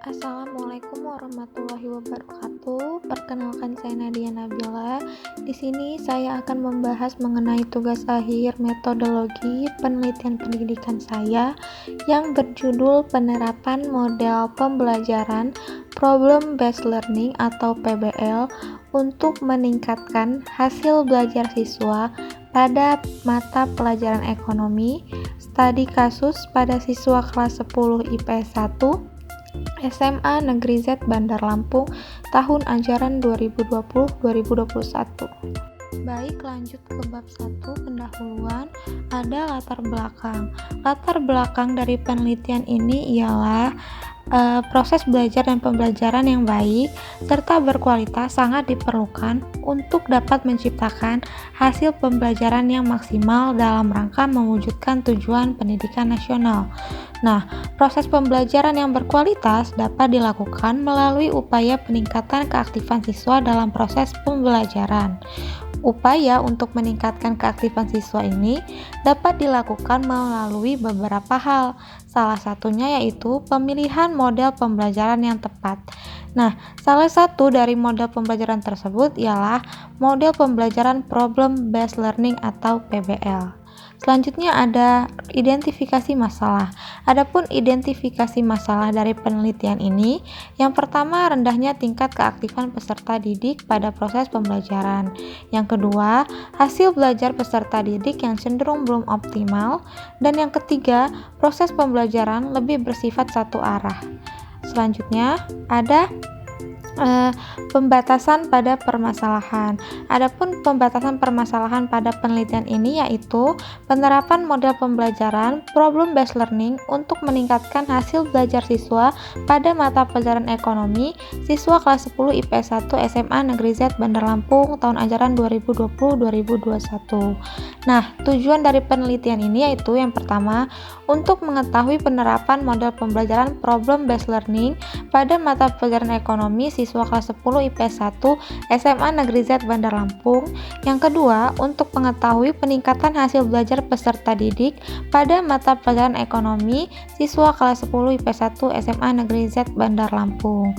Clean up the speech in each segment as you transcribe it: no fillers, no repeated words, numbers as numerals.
Assalamualaikum warahmatullahi wabarakatuh. Perkenalkan, saya Nadia Nabila. Di sini saya akan membahas mengenai tugas akhir metodologi penelitian pendidikan saya yang berjudul penerapan model pembelajaran Problem Based Learning atau PBL untuk meningkatkan hasil belajar siswa pada mata pelajaran ekonomi, studi kasus pada siswa kelas 10 IPS 1 SMA Negeri Z Bandar Lampung tahun ajaran 2020-2021. Baik, lanjut ke bab 1 pendahuluan. Ada latar belakang. Latar belakang dari penelitian ini ialah proses belajar dan pembelajaran yang baik serta berkualitas sangat diperlukan untuk dapat menciptakan hasil pembelajaran yang maksimal dalam rangka mewujudkan tujuan pendidikan nasional. Nah, proses pembelajaran yang berkualitas dapat dilakukan melalui upaya peningkatan keaktifan siswa dalam proses pembelajaran. Upaya untuk meningkatkan keaktifan siswa ini dapat dilakukan melalui beberapa hal. Salah satunya yaitu pemilihan model pembelajaran yang tepat. Nah, salah satu dari model pembelajaran tersebut ialah model pembelajaran Problem Based Learning atau PBL. Selanjutnya ada identifikasi masalah. Adapun identifikasi masalah dari penelitian ini, yang pertama rendahnya tingkat keaktifan peserta didik pada proses pembelajaran. Yang kedua, hasil belajar peserta didik yang cenderung belum optimal. Dan yang ketiga, proses pembelajaran lebih bersifat satu arah. Selanjutnya ada pembatasan pada permasalahan. Adapun pembatasan permasalahan pada penelitian ini yaitu penerapan model pembelajaran Problem Based Learning untuk meningkatkan hasil belajar siswa pada mata pelajaran ekonomi siswa kelas 10 IPS 1 SMA Negeri Z Bandar Lampung tahun ajaran 2020-2021. Nah, tujuan dari penelitian ini yaitu yang pertama, untuk mengetahui penerapan model pembelajaran Problem Based Learning pada mata pelajaran ekonomi siswa kelas 10 IPS 1 SMA Negeri Z Bandar Lampung. Yang kedua, untuk mengetahui peningkatan hasil belajar peserta didik pada mata pelajaran ekonomi siswa kelas 10 IPS 1 SMA Negeri Z Bandar Lampung.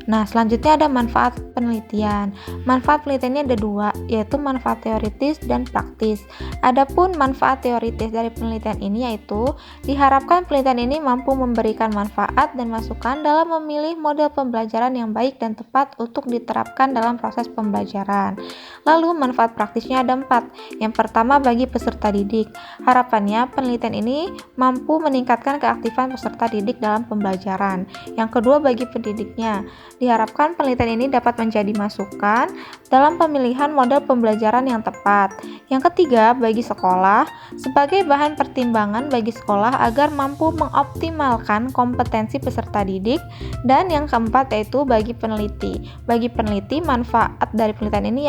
Nah, selanjutnya ada manfaat penelitian. Manfaat penelitiannya ada dua, yaitu manfaat teoritis dan praktis. Adapun manfaat teoritis dari penelitian ini yaitu diharapkan penelitian ini mampu memberikan manfaat dan masukan dalam memilih model pembelajaran yang baik dan tepat untuk diterapkan dalam proses pembelajaran. Lalu manfaat praktisnya ada 4. Yang pertama, bagi peserta didik. Harapannya penelitian ini mampu meningkatkan keaktifan peserta didik dalam pembelajaran. Yang kedua, bagi pendidiknya. Diharapkan penelitian ini dapat menjadi masukan dalam pemilihan model pembelajaran yang tepat. Yang ketiga, bagi sekolah, sebagai bahan pertimbangan bagi sekolah agar mampu mengoptimalkan kompetensi peserta didik. Dan yang keempat yaitu bagi peneliti. Bagi peneliti, manfaat dari penelitian ini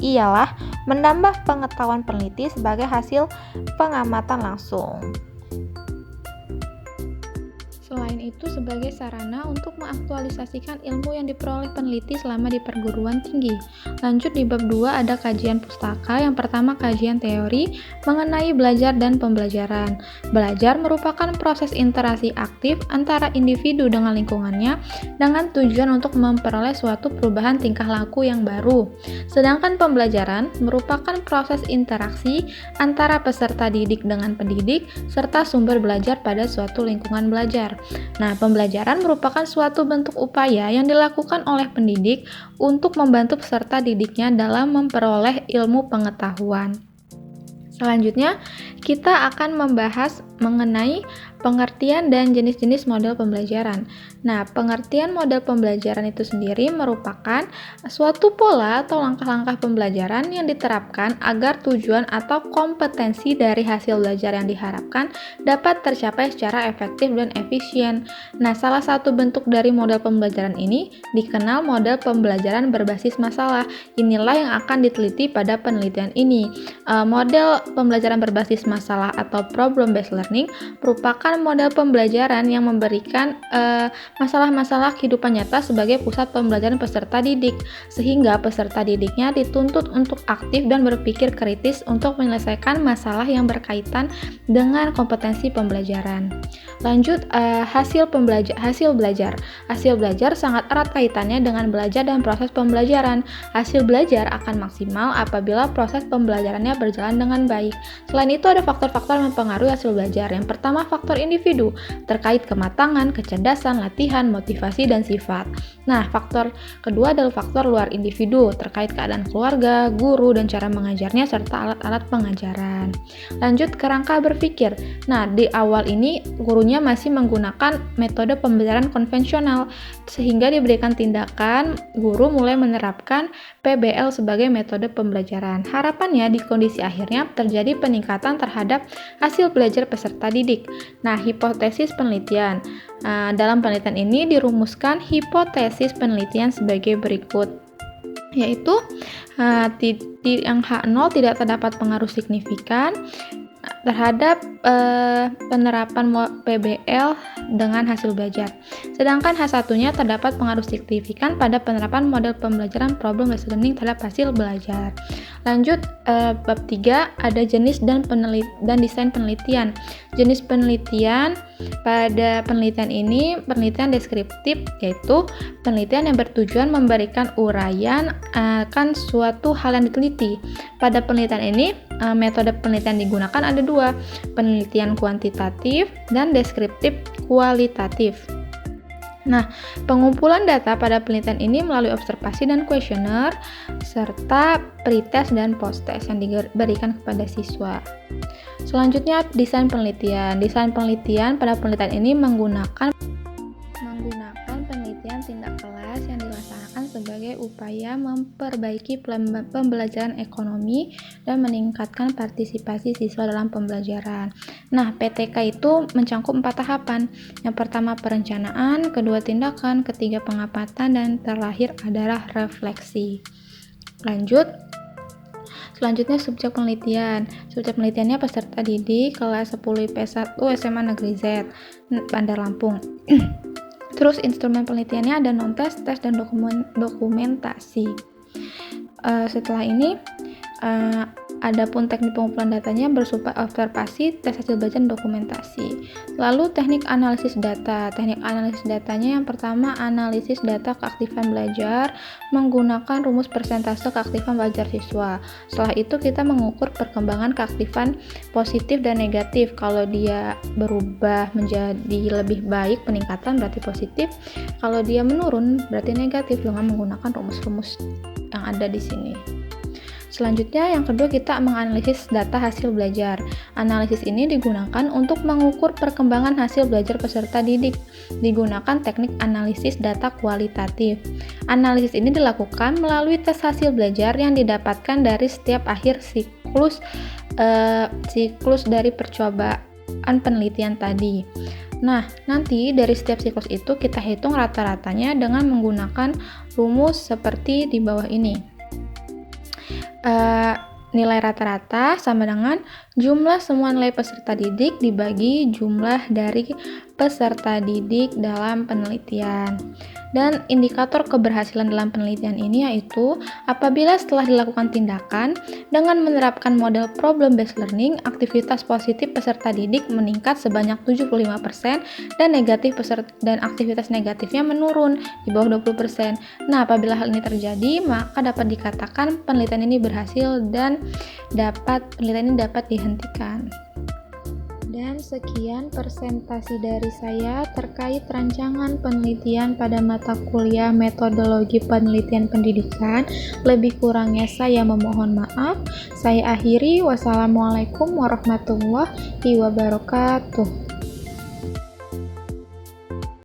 ialah menambah pengetahuan peneliti sebagai hasil pengamatan langsung. Selain itu, sebagai sarana untuk mengaktualisasikan ilmu yang diperoleh peneliti selama di perguruan tinggi. Lanjut di bab 2 ada kajian pustaka. Yang pertama, kajian teori mengenai belajar dan pembelajaran. Belajar merupakan proses interaksi aktif antara individu dengan lingkungannya dengan tujuan untuk memperoleh suatu perubahan tingkah laku yang baru. Sedangkan pembelajaran merupakan proses interaksi antara peserta didik dengan pendidik serta sumber belajar pada suatu lingkungan belajar. Nah, pembelajaran merupakan suatu bentuk upaya yang dilakukan oleh pendidik untuk membantu peserta didiknya dalam memperoleh ilmu pengetahuan. Selanjutnya, kita akan membahas mengenai pengertian dan jenis-jenis model pembelajaran. Nah, pengertian model pembelajaran itu sendiri merupakan suatu pola atau langkah-langkah pembelajaran yang diterapkan agar tujuan atau kompetensi dari hasil belajar yang diharapkan dapat tercapai secara efektif dan efisien. Nah, salah satu bentuk dari model pembelajaran ini dikenal model pembelajaran berbasis masalah. Inilah yang akan diteliti pada penelitian ini. Model pembelajaran berbasis masalah atau problem based learning learning merupakan model pembelajaran yang memberikan masalah-masalah kehidupan nyata sebagai pusat pembelajaran peserta didik, sehingga peserta didiknya dituntut untuk aktif dan berpikir kritis untuk menyelesaikan masalah yang berkaitan dengan kompetensi pembelajaran. Lanjut, hasil belajar. Hasil belajar sangat erat kaitannya dengan belajar dan proses pembelajaran. Hasil belajar akan maksimal apabila proses pembelajarannya berjalan dengan baik. Selain itu, ada faktor-faktor yang mempengaruhi hasil belajar. Yang pertama, faktor individu, terkait kematangan, kecerdasan, latihan, motivasi, dan sifat. Nah, faktor kedua adalah faktor luar individu, terkait keadaan keluarga, guru, dan cara mengajarnya, serta alat-alat pengajaran. Lanjut, kerangka berpikir. Nah, di awal ini gurunya masih menggunakan metode pembelajaran konvensional, sehingga diberikan tindakan, guru mulai menerapkan PBL sebagai metode pembelajaran. Harapannya di kondisi akhirnya terjadi peningkatan terhadap hasil belajar peserta didik. Nah, hipotesis penelitian. Dalam penelitian ini dirumuskan hipotesis penelitian sebagai berikut, yaitu yang H0 tidak terdapat pengaruh signifikan terhadap penerapan PBL dengan hasil belajar. Sedangkan H1-nya terdapat pengaruh signifikan pada penerapan model pembelajaran problem-based learning terhadap hasil belajar. Lanjut, bab 3 ada jenis dan desain penelitian. Jenis penelitian pada penelitian ini penelitian deskriptif, yaitu penelitian yang bertujuan memberikan uraian akan suatu hal yang diteliti. Pada penelitian ini metode penelitian digunakan ada dua, penelitian kuantitatif dan deskriptif kualitatif. Nah, pengumpulan data pada penelitian ini melalui observasi dan kuesioner, serta pretest dan posttest yang diberikan kepada siswa. Selanjutnya, desain penelitian. Desain penelitian pada penelitian ini menggunakan penelitian tindak kelas yang dilaksanakan sebagai upaya memperbaiki pembelajaran ekonomi dan meningkatkan partisipasi siswa dalam pembelajaran. Nah, PTK itu mencakup 4 tahapan. Yang pertama perencanaan, kedua tindakan, ketiga pengamatan, dan terakhir adalah refleksi. Selanjutnya subjek penelitian. Subjek penelitiannya peserta didik kelas 10 IP1 SMA Negeri Z, Bandar Lampung. Terus instrumen penelitiannya ada non-tes, tes, dan dokumentasi. Setelah ini adapun teknik pengumpulan datanya bersifat observasi, tes hasil belajar, dan dokumentasi. Lalu teknik analisis data. Teknik analisis datanya yang pertama analisis data keaktifan belajar menggunakan rumus persentase keaktifan belajar siswa. Setelah itu kita mengukur perkembangan keaktifan positif dan negatif. Kalau dia berubah menjadi lebih baik peningkatan berarti positif. Kalau dia menurun berarti negatif dengan menggunakan rumus-rumus yang ada di sini. Selanjutnya, yang kedua kita menganalisis data hasil belajar. Analisis ini digunakan untuk mengukur perkembangan hasil belajar peserta didik. Digunakan teknik analisis data kualitatif. Analisis ini dilakukan melalui tes hasil belajar yang didapatkan dari setiap akhir siklus dari percobaan penelitian tadi. Nah, nanti dari setiap siklus itu kita hitung rata-ratanya dengan menggunakan rumus seperti di bawah ini. Nilai rata-rata sama dengan jumlah semua nilai peserta didik dibagi jumlah dari peserta didik dalam penelitian. Dan indikator keberhasilan dalam penelitian ini yaitu apabila setelah dilakukan tindakan dengan menerapkan model problem-based learning, aktivitas positif peserta didik meningkat sebanyak 75% dan aktivitas negatifnya menurun di bawah 20%. Nah, apabila hal ini terjadi, maka dapat dikatakan penelitian ini berhasil dan penelitian ini dapat dihentikan. Dan sekian presentasi dari saya terkait rancangan penelitian pada mata kuliah metodologi penelitian pendidikan. Lebih kurangnya saya memohon maaf. Saya akhiri. Wassalamualaikum warahmatullahi wabarakatuh.